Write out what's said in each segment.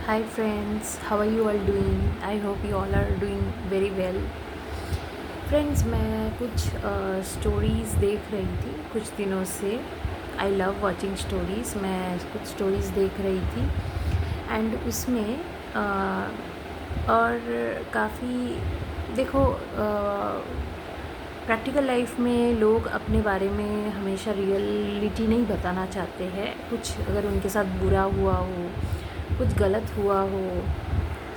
Hi friends, how are you all doing? I hope you all are doing very well. Friends मैं कुछ stories देख रही थी कुछ दिनों से. I love watching stories. मैं कुछ स्टोरीज़ देख रही थी एंड उसमें और काफ़ी देखो, प्रैक्टिकल लाइफ में लोग अपने बारे में हमेशा रियलिटी नहीं बताना चाहते हैं. कुछ अगर उनके साथ बुरा हुआ हो, कुछ गलत हुआ हो,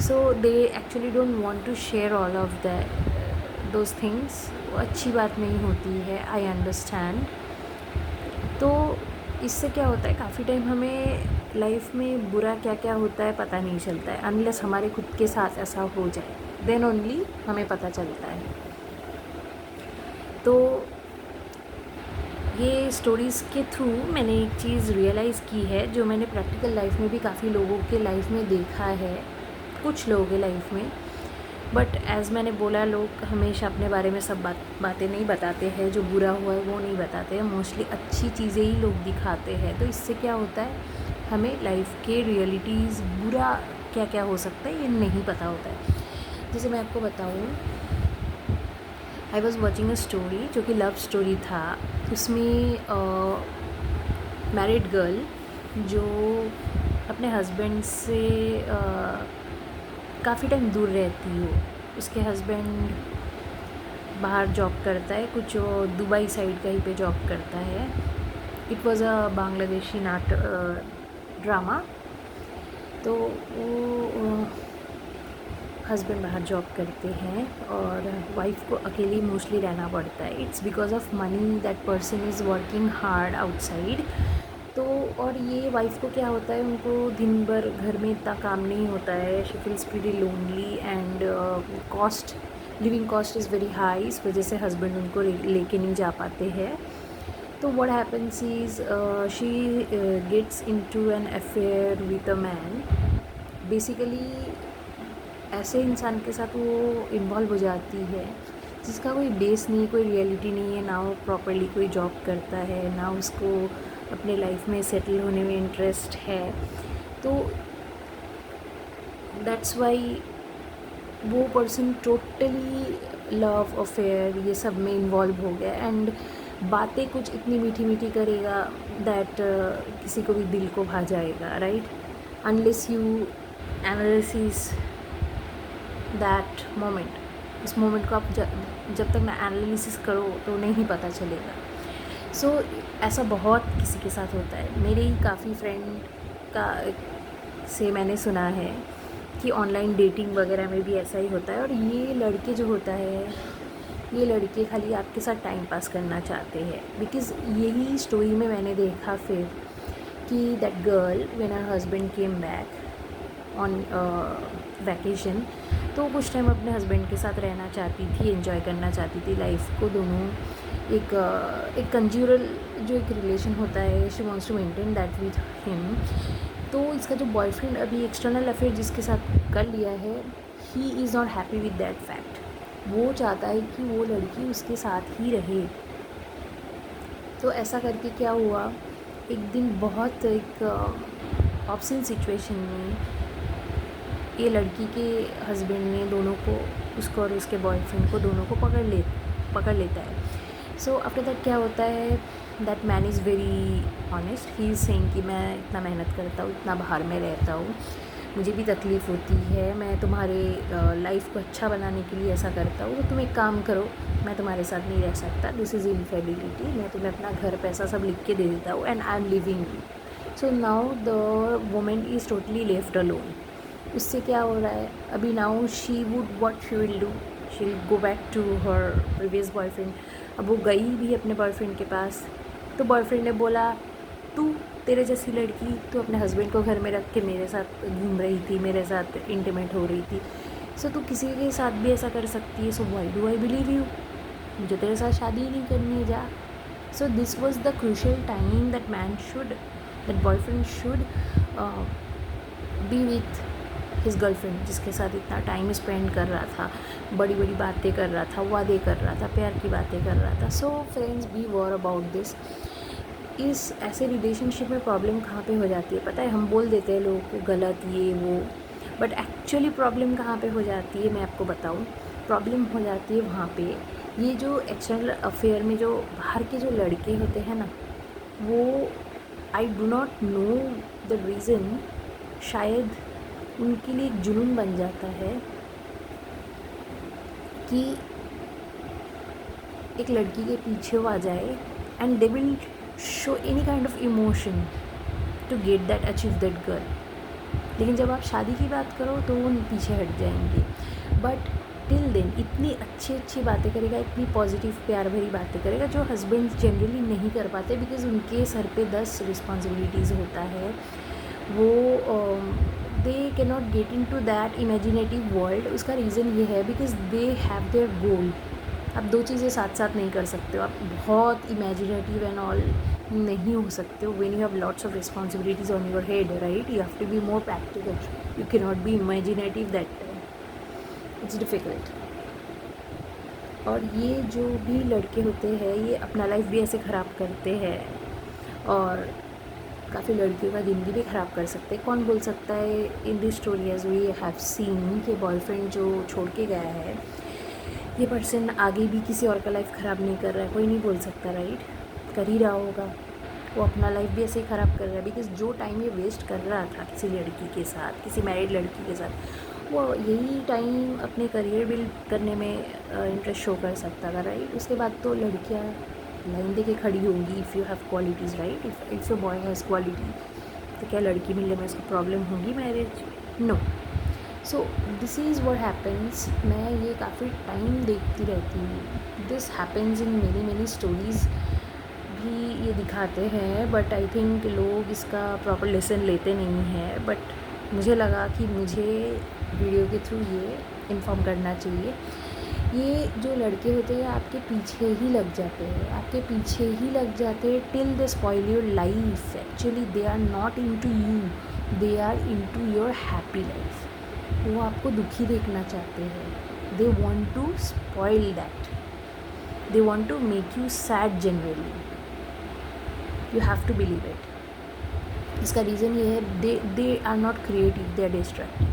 so they actually don't want to share all of those things. वो अच्छी बात नहीं होती है, आई अंडरस्टैंड. तो इससे क्या होता है, काफ़ी टाइम हमें लाइफ में बुरा क्या क्या होता है पता नहीं चलता है. अनलेस हमारे खुद के साथ ऐसा हो जाए, देन ओनली हमें पता चलता है. तो ये स्टोरीज़ के थ्रू मैंने एक चीज़ रियलाइज़ की है जो मैंने प्रैक्टिकल लाइफ में भी काफ़ी लोगों के लाइफ में देखा है, कुछ लोगों के लाइफ में. बट एज़ मैंने बोला, लोग हमेशा अपने बारे में सब बातें नहीं बताते हैं. जो बुरा हुआ है वो नहीं बताते हैं, मोस्टली अच्छी चीज़ें ही लोग दिखाते हैं. तो इससे क्या होता है, हमें लाइफ के रियलिटीज़ बुरा क्या क्या हो सकता है ये नहीं पता होता है. जैसे मैं आपको बताऊँ, I was watching a story जो कि लव स्टोरी था. उसमें मैरिड गर्ल जो अपने हस्बैंड से काफ़ी टाइम दूर रहती हो. उसके हस्बैंड बाहर जॉब करता है, कुछ दुबई साइड कहीं पे जॉब करता है. It was a Bangladeshi drama. तो वो हस्बैंड बाहर जॉब करते हैं और वाइफ को अकेली मोस्टली रहना पड़ता है. It's because of money that person is working hard outside. तो और ये वाइफ को क्या होता है, उनको दिन भर घर में इतना काम नहीं होता है. She feels pretty lonely and living cost is very high. इस वजह से हस्बैंड उनको लेके नहीं जा पाते हैं. तो what happens is she gets into an affair with a man. Basically ऐसे इंसान के साथ वो इन्वॉल्व हो जाती है जिसका कोई बेस नहीं, कोई रियलिटी नहीं है. ना वो प्रॉपरली कोई जॉब करता है, ना उसको अपने लाइफ में सेटल होने में इंटरेस्ट है. तो दैट्स वाई वो पर्सन टोटली लव अफेयर ये सब में इन्वॉल्व हो गया. एंड बातें कुछ इतनी मीठी मीठी करेगा दैट किसी को भी दिल को भा जाएगा, right. Unless you analysis that moment, उस मोमेंट को आप जब तक ना एनालिसिस करो तो नहीं पता चलेगा. सो ऐसा बहुत किसी के साथ होता है. मेरे ही काफ़ी फ्रेंड का से मैंने सुना है कि ऑनलाइन डेटिंग वगैरह में भी ऐसा ही होता है. और ये लड़के जो होता है, ये लड़के खाली आपके साथ टाइम पास करना चाहते हैं. बिकॉज़ यही स्टोरी में मैंने देखा फिर कि that girl when her husband came back on vacation, तो कुछ टाइम अपने हस्बैंड के साथ रहना चाहती थी, एंजॉय करना चाहती थी लाइफ को. दोनों एक कंज्यूरल जो एक रिलेशन होता है, she wants to maintain that with him. तो इसका जो बॉयफ्रेंड अभी एक्सटर्नल अफेयर जिसके साथ कर लिया है, he is not happy with that fact. वो चाहता है कि वो लड़की उसके साथ ही रहे. तो ऐसा करके क्या हुआ, एक दिन बहुत एक ऑप्शन सिचुएशन में ये लड़की के हस्बैंड ने दोनों को, उसको और उसके बॉयफ्रेंड को, दोनों को पकड़ लेता है. सो आफ्टर दैट क्या होता है, that man is very honest. He is saying कि मैं इतना मेहनत करता हूँ, इतना बाहर में रहता हूँ, मुझे भी तकलीफ़ होती है, मैं तुम्हारे लाइफ को अच्छा बनाने के लिए ऐसा करता हूँ. तो तुम एक काम करो, मैं तुम्हारे साथ नहीं रह सकता, दिस इज़ इनफेबिलिटी. मैं तुम्हें अपना घर पैसा सब लिख के दे देता हूँ and I am living you. So now the woman is totally left alone. उससे क्या हो रहा है अभी, now she would what she will do, she will go back to her previous boyfriend. अब वो गई भी अपने बॉयफ्रेंड के पास. तो बॉयफ्रेंड ने बोला, तेरे जैसी लड़की तो अपने हस्बैंड को घर में रख के मेरे साथ घूम रही थी, मेरे साथ इंटीमेट हो रही थी. सो तू किसी के साथ भी ऐसा कर सकती है. So why do I believe you, मुझे तेरे साथ शादी ही नहीं करनी है, जा. So this was the crucial time that boyfriend should be with his girlfriend, जिसके साथ इतना टाइम स्पेंड कर रहा था, बड़ी बड़ी बातें कर रहा था, वादे कर रहा था, प्यार की बातें कर रहा था. So friends, beware about this. इस ऐसे रिलेशनशिप में प्रॉब्लम कहाँ पे हो जाती है पता है, हम बोल देते हैं लोगों को गलत ये वो, बट एक्चुअली प्रॉब्लम कहाँ पे हो जाती है, मैं आपको बताऊँ। प्रॉब्लम हो जाती है वहाँ पे, ये जो एक्सटर्नल अफेयर में जो बाहर के जो लड़के होते हैं ना, वो I do not know the reason, शायद उनके लिए एक जुनून बन जाता है कि एक लड़की के पीछे वो आ जाए and they will show any kind of emotion to get that, achieve that girl. लेकिन जब आप शादी की बात करो तो वो पीछे हट जाएंगे। बट टिल देन इतनी अच्छी अच्छी बातें करेगा, इतनी पॉजिटिव प्यार भरी बातें करेगा जो हस्बैंड जनरली नहीं कर पाते, बिकॉज उनके सर पे 10 रिस्पॉन्सिबिलिटीज़ होता है। वो they can not get into that imaginative world. उसका रीज़न ये है because they have their goal. आप दो चीज़ें साथ साथ नहीं कर सकते हो, आप बहुत इमेजिनेटिव एंड ऑल नहीं हो सकते हो when you have lots of responsibilities on your head, right. You have to be more practical, you can not be imaginative, that it's difficult. और ये जो भी लड़के होते हैं ये अपना लाइफ भी ऐसे ख़राब करते हैं और काफ़ी लड़कियों का ज़िंदगी भी ख़राब कर सकते हैं। कौन बोल सकता है in this story as we have seen कि बॉयफ्रेंड जो छोड़ के गया है, ये पर्सन आगे भी किसी और का लाइफ ख़राब नहीं कर रहा है, कोई नहीं बोल सकता, राइट। कर ही रहा होगा, वो अपना लाइफ भी ऐसे ही ख़राब कर रहा है। बिकॉज जो टाइम ये वेस्ट कर रहा था किसी लड़की के साथ, किसी मैरिड लड़की के साथ, वो यही टाइम अपने करियर बिल्ड करने में इंटरेस्ट शो कर सकता था, राइट। उसके बाद तो लड़कियाँ लाइन दे के खड़ी होंगी if you have qualities, right. If a boy has quality, तो क्या लड़की मिलने में उसको प्रॉब्लम होगी marriage? No. So this is what happens. मैं ये काफ़ी टाइम देखती रहती हूँ, this happens in many stories भी ये दिखाते हैं। बट आई थिंक लोग इसका प्रॉपर लेसन लेते नहीं हैं। बट मुझे लगा कि मुझे वीडियो के थ्रू ये इन्फॉर्म करना चाहिए। ये जो लड़के होते हैं आपके पीछे ही लग जाते हैं, आपके पीछे ही लग जाते हैं till they spoil your life. Actually they are not into you, they are into your happy life. वो आपको दुखी देखना चाहते हैं, they want to spoil that, they want to make you sad generally. You have to believe it. इसका reason ये है, they are not creative, they are destructive,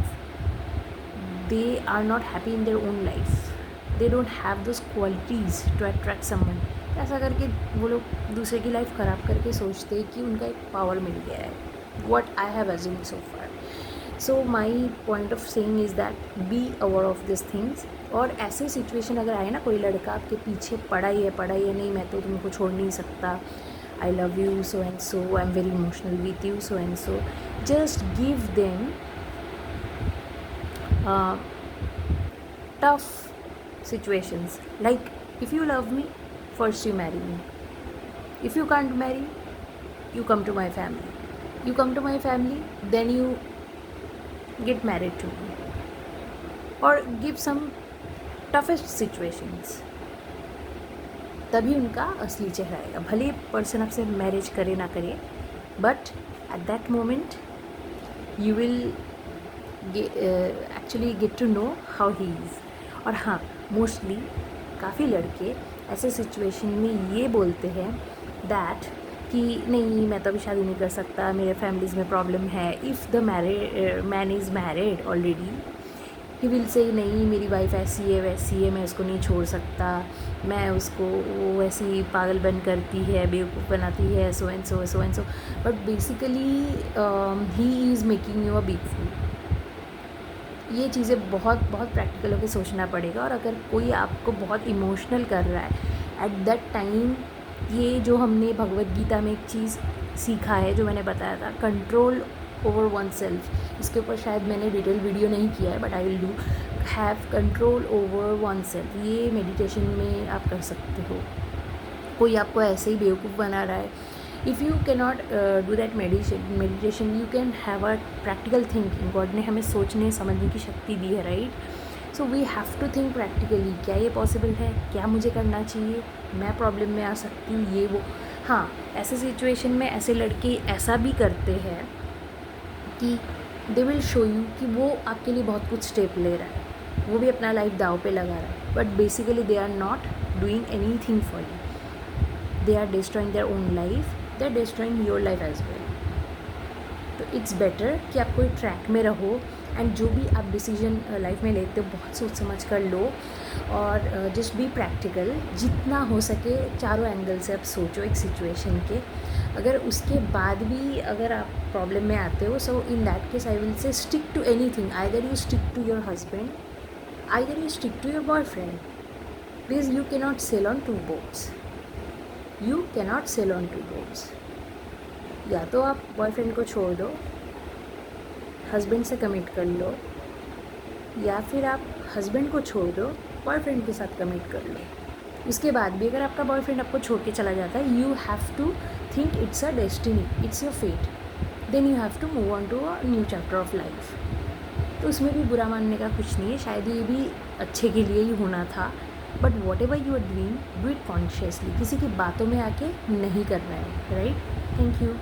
they are not happy in their own life, they don't have those qualities to attract someone. ऐसा करके वो लोग दूसरे की life ख़राब करके सोचते हैं कि उनका एक पावर मिल गया है। What I have assumed so far. So my point of saying is that be aware of this things. और ऐसे सिचुएशन अगर आए ना, कोई लड़का आपके पीछे पड़ा ही है नहीं, मैं तो तुमको छोड़ नहीं सकता, I love you so and so, I'm very emotional with you so and so, just give them tough situations like, if you love me, first you marry me. If you can't marry, you come to my family. You come to my family, then you get married to me. Or give some toughest situations. तभी उनका असली चेहरा आएगा। भले person आपसे marriage करे ना करे, but at that moment you will actually get to know how he is. और हाँ, मोस्टली काफ़ी लड़के ऐसे सिचुएशन में ये बोलते हैं दैट कि नहीं, मैं तो अभी शादी नहीं कर सकता, मेरे फैमिलीज़ में प्रॉब्लम है। If the man is married already, he will say नहीं, मेरी वाइफ ऐसी है वैसी है, मैं उसको नहीं छोड़ सकता, मैं उसको, वो ऐसी पागलपन करती है, बेवकूफ़ बनाती है, so and so so and so. But basically he is making you a big fool. ये चीज़ें बहुत बहुत प्रैक्टिकल होकर सोचना पड़ेगा। और अगर कोई आपको बहुत इमोशनल कर रहा है एट दैट टाइम, ये जो हमने भगवद गीता में एक चीज़ सीखा है, जो मैंने बताया था, कंट्रोल ओवर वन सेल्फ, इसके ऊपर शायद मैंने डिटेल वीडियो नहीं किया है, but I will do. Have control over one self, ये मेडिटेशन में आप कर सकते हो। कोई आपको ऐसे ही बेवकूफ़ बना रहा है, if you can not do that meditation, you can have a practical thinking. God ने हमें सोचने समझने की शक्ति दी है, right. So we have to think practically, क्या ये पॉसिबल है, क्या मुझे करना चाहिए, मैं प्रॉब्लम में आ सकती हूँ, ये वो। हाँ, ऐसे सिचुएशन में ऐसे लड़के ऐसा भी करते हैं कि दे विल शो यू कि वो आपके लिए बहुत कुछ स्टेप ले रहा है, वो भी अपना लाइफ दाव पे लगा रहा है, but basically they are not doing any thing for you, they are destroying their own life, they are destroying your life as well. तो इट्स बेटर कि आप कोई ट्रैक में रहो एंड जो भी आप डिसीजन लाइफ में लेते हो बहुत सोच समझ कर लो और जस्ट बी प्रैक्टिकल। जितना हो सके चारों एंगल से आप सोचो एक सिचुएशन के। अगर उसके बाद भी अगर आप प्रॉब्लम में आते हो, so in that case I will say stick to anything. Either you stick to your husband, either you stick to your boyfriend, because you cannot sail on two boats. You cannot sail on two boats. या तो आप boyfriend को छोड़ दो, husband से commit कर लो, या फिर आप हस्बैंड को छोड़ दो, बॉयफ्रेंड के साथ कमिट कर लो। उसके बाद भी अगर आपका बॉयफ्रेंड आपको छोड़ के चला जाता है, you have to think it's a destiny, it's your fate, then you have to move on to a new chapter of life. तो उसमें भी बुरा मानने का कुछ नहीं है, शायद ये भी अच्छे के लिए ही होना था। But whatever you are doing, do it consciously. किसी की बातों में आके नहीं करना है, राइट? Thank you.